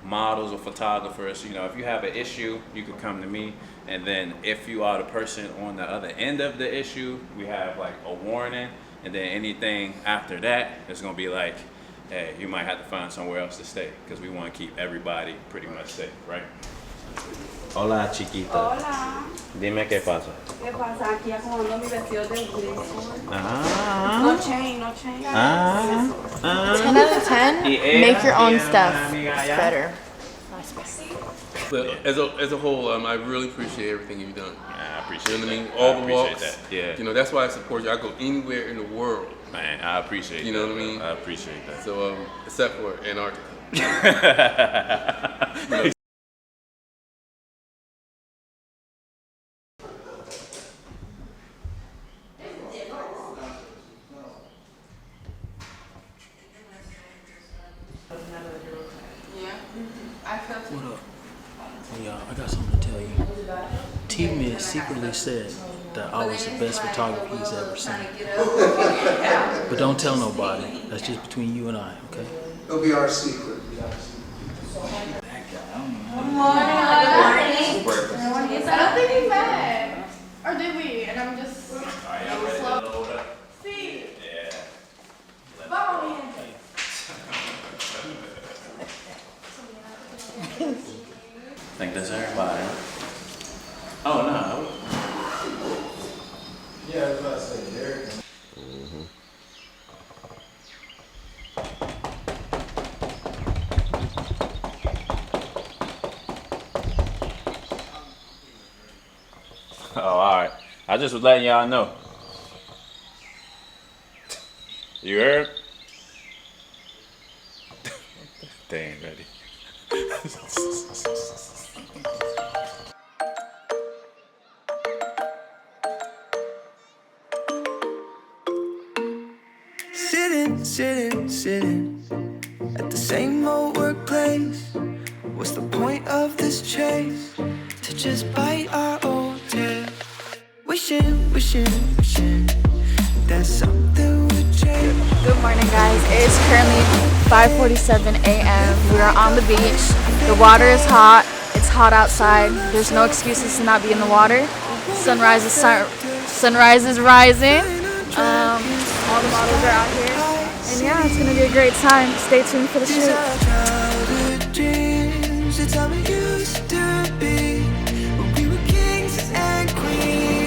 models or photographers, you know, if you have an issue, you could come to me. And then if you are the person on the other end of the issue, we have like a warning. And then anything after that is going to be like, hey, you might have to find somewhere else to stay, because we want to keep everybody pretty much safe, right? Hola, chiquita. Hola. Dime qué pasa. ¿Qué pasa? Aquí acomodando mi vestido de uniforme. Ah. No chain, no chain. 10 out of 10, make your own stuff. It's better. But as a whole, I really appreciate everything you've done. I appreciate you know that. What I mean? All the walks. That. Yeah. You know, that's why I support you. I go anywhere in the world. Man, I appreciate you know that. What I mean? I appreciate that. So, except for Antarctica. What up? Hey y'all, I got something to tell you. TMIDD secretly said that I was the best photographer he's ever seen. But don't tell nobody. That's just between you and I, okay? It'll be our secret. I don't think we met. Or did we? And I'm just slow. See? Yeah. I think that's everybody. Oh, no. Yeah, I was about to say, Derek. Oh, all right. I just was letting y'all know. You heard? They ain't ready. Sitting at the same old workplace. What's the point of this chase? To just bite our own tail. Wishing that something would change. Good morning, guys. It is currently 5:47 a.m. We are on the beach. The water is hot. It's hot outside. There's no excuses to not be in the water. Sunrise is rising. All the models are out here. And yeah, it's going to be a great time. Stay tuned for the shoot.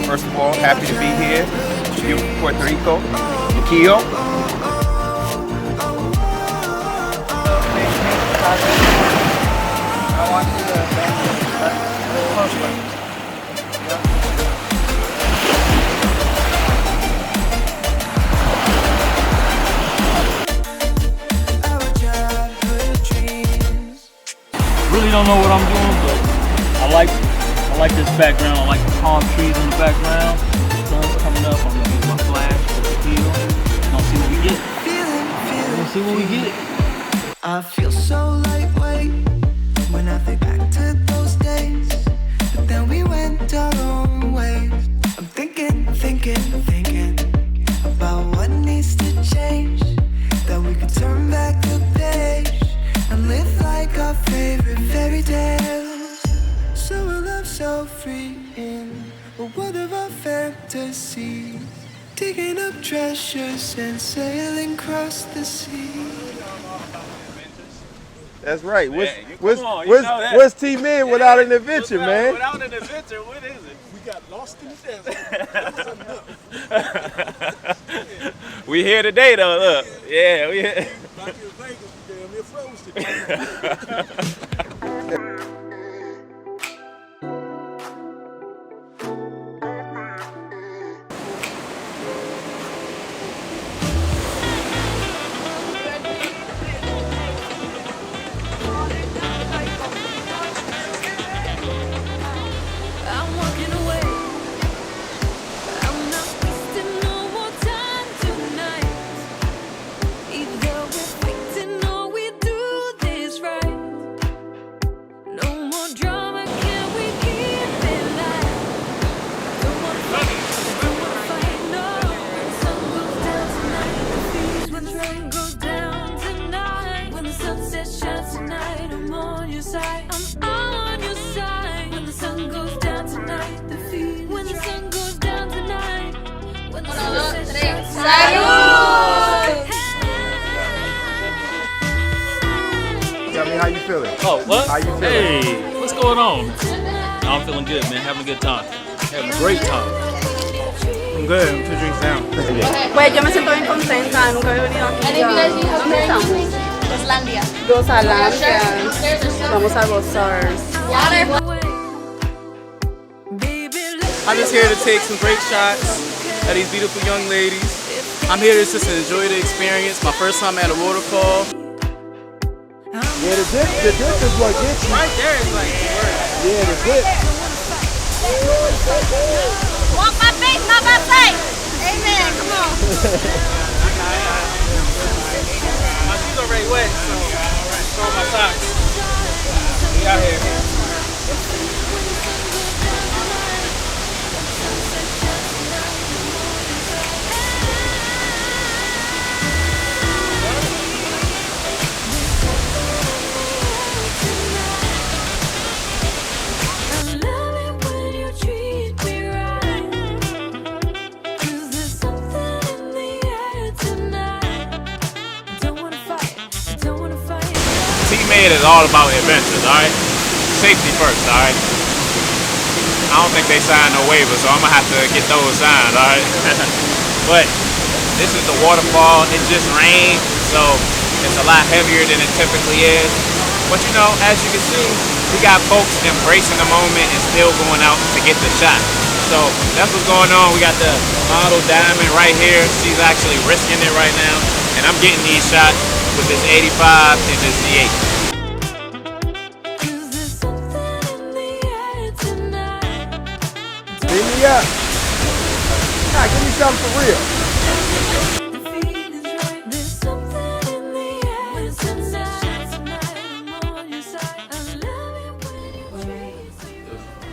First of all, happy to be here. Beautiful Puerto Rico. Nikio. Really don't know what I'm doing, but I like this background. I like the palm trees in the background. The sun's coming up. I'm gonna use my flash with the heel. Gonna see what we get. Gonna see what we get. I feel so lightweight when I think back to those days. But then we went our own ways. I'm thinking about what needs to change. That we could turn back the page and live like our favorite fairy tales. So a love so free in a world of our fantasy. Digging up treasures and sailing across the sea. That's right. What's TMIDD without an adventure, man? Without an adventure, what is it? We got lost in the desert. We here today, though. Look, yeah, we here. Back in Vegas, we damn near froze today. Tell me how you feeling. Oh, what? How you feeling? Hey, what's going on? I'm feeling good, man. Having a good time. Having a great time. I'm good. I'm 2 drinks down. Pues yo me siento bien contenta, nunca había venido aquí. ¿Dónde estamos? Gozlandia. Gozalandia. Vamos a gozar. I'm just here to take some great shots of these beautiful young ladies. I'm here to just enjoy the experience. My first time at a waterfall. Yeah, the dip is what gets you. Right there is like the word. Yeah, the dip. Walk my face, not my sight. Amen. Come on. My shoes already wet, so throw my socks. We out here. TMIDD is all about adventures, alright? Safety first, alright? I don't think they signed no waivers, so I'm gonna have to get those signed, alright? But this is the waterfall. It just rained, so it's a lot heavier than it typically is. But you know, as you can see, we got folks embracing the moment and still going out to get the shot. So that's what's going on. We got the model Diamond right here. She's actually risking it right now. And I'm getting these shots with this 85 and this Z8. Beat me up. Nah, give me something for real.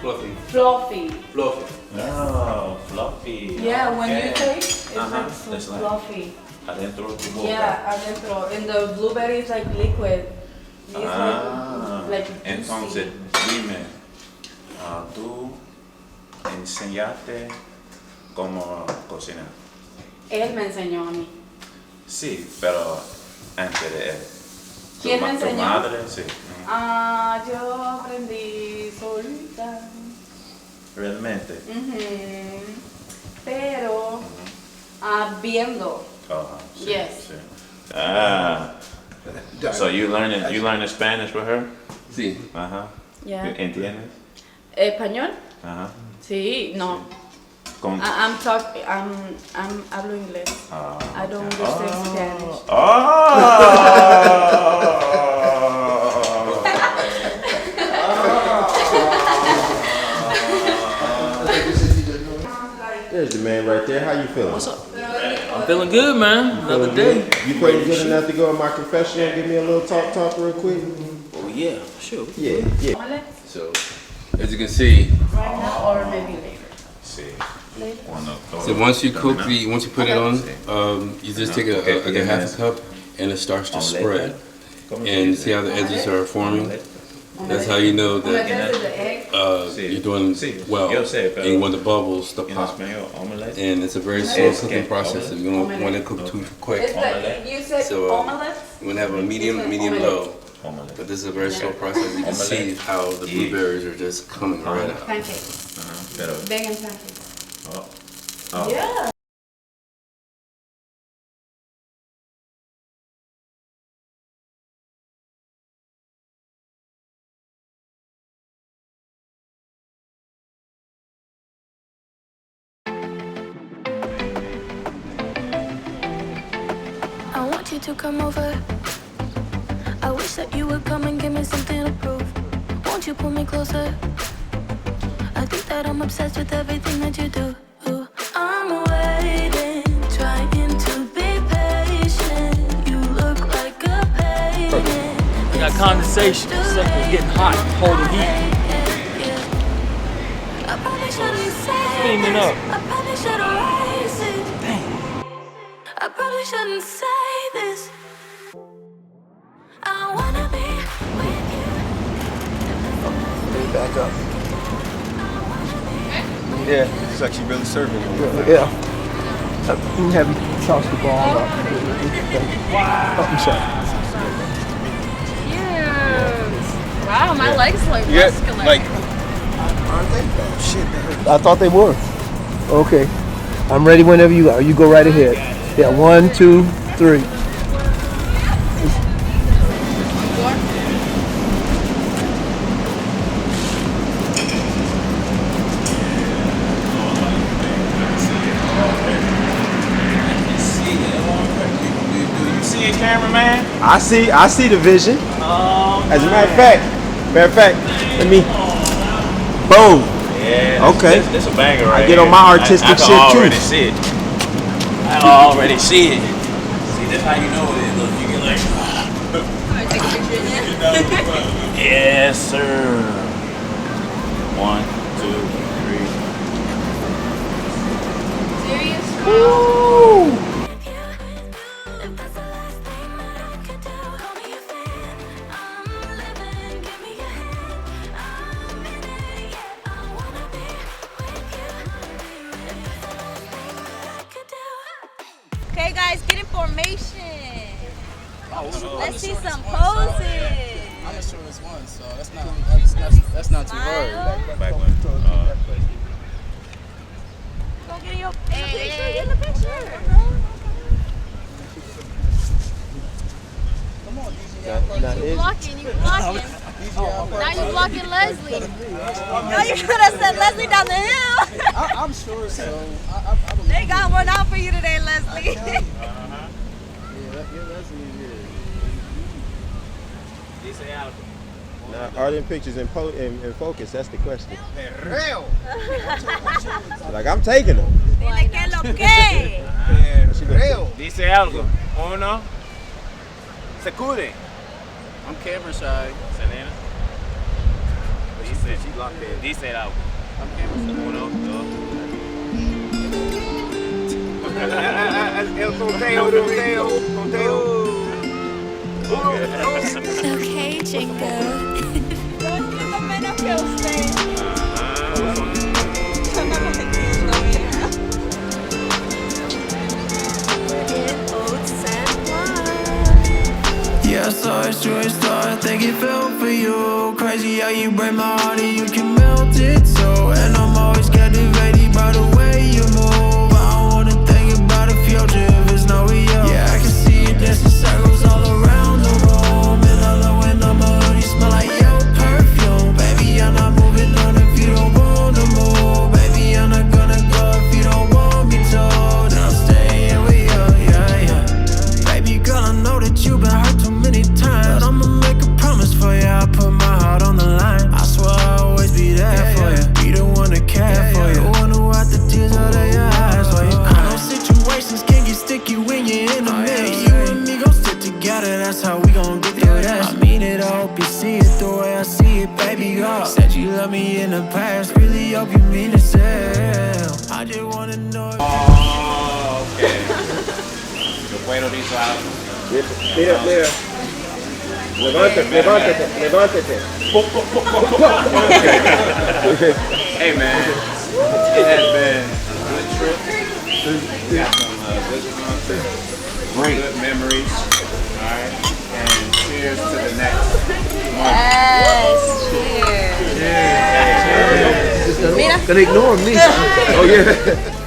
Fluffy. Fluffy. Fluffy. Oh, fluffy. Yeah, when you take, it's like so That's like fluffy. adentro de tu boca. Yeah, adentro. And the blueberry is like liquid. It's like Entonces, dime, tú enseñaste cómo cocinar. Él me enseñó a mí. Sí, pero antes de él. ¿Quién me Tu enseñó? madre, sí. Ah, yo aprendí solita. Realmente. Pero viendo. Sí, Yes. sí. So you learning Spanish with her? Sí. Yeah. ¿Entiendes? ¿Español? Ajá. Sí, no. Con- I'm hablo inglés. I don't understand Spanish. There's the man right there. How you feeling? What's up? I'm feeling good, man. Another day. You feeling good enough to go in my confessional and give me a little talk real quick? Oh yeah, sure. Yeah. So, as you can see, Right now or maybe later? Sí. so once you put it on, you just take a half a cup and it starts to spread. And see how the edges are forming? That's how you know that you're doing well. And you want the bubbles to pop. And it's a very slow cooking process. You don't want to cook too quick. You said So omelette? you want to have a medium low. But this is a very slow process. You can see how the blueberries are just coming right out. Pancakes. Vegan pancakes. Yeah. I want you to come over. I wish that you would come and give me something to prove. Won't you pull me closer? I think that I'm obsessed with everything that you do. I'm waiting, trying to be patient. You look like a painting. We got condensation. Stuff is getting hot, holding heat. I probably shouldn't say Steaming this. up. I probably should erase it. I probably shouldn't say this. I wanna be with you. Let me back up. Yeah, it's actually really serving you. Yeah. I'm have you toss the ball up. Oh, I'm sorry. Cute. Wow, my legs look muscular. Like, I thought they were. Okay. I'm ready whenever you are. You go right ahead. Yeah, 1, 2, 3. Cameraman. I see the vision. As a matter of fact, let me. Boom. Yeah. Okay. That's a banger right I get on my artistic I shit can too. already see it. I already see it. See, that's how you know it. Look, you get like. Take a picture in there. Yes, sir. 1, 2, 3. Serious? Woo! Okay, guys, get in formation. Let's see some poses. I'm the shortest one, so that's not too hard. Back one. Go get in your picture. Get in the picture. You blocking. Now you blocking Leslie. No, you could have sent Leslie down the hill. I'm sure, so They got one out for you today, Leslie. yeah, Leslie here. Now, are them pictures in focus? That's the question. Like, I'm taking them. Dile que lo que. Dice algo. Uno. Sacude. I'm camera shy. Selena. Dice algo. I'm camera shy. Uno, dos. El conteo. Okay, Jingo. Lo menos que usted. Yeah, I saw it, true star. I think it fell for you. Crazy how you break my heart and you can melt it so. And I'm always captivated by the way you move. I don't wanna think about the future if it's not with you. Yeah, I can see it dancing circles all around the room. And I love when I'm a hoodie, smell like your perfume. Baby, I'm not moving on if you don't want to move. Baby, I'm not gonna go if you don't want me to. Then I'll stay here with you, yeah. Baby girl, I know that you've been hurt too many times, but I'ma make a promise for you. I put my heart on the line. I swear I'll always be there for you. Be the one to care for you. The one who wipe the tears out of your eyes for you. I know situations can get sticky when you're in the mix. You and me gon' stick together, that's how we gon' get through this. I mean it, I hope you see it the way I see it, baby girl. Said you love me in the past, really hope you mean the same. I just wanna know if Okay. Bueno, dice algo. Mira. Levántate. Hey man, it has been a good trip. Got some good memories. Alright, and cheers to the next month. Yes, cheers. Gonna ignore me. Oh yeah.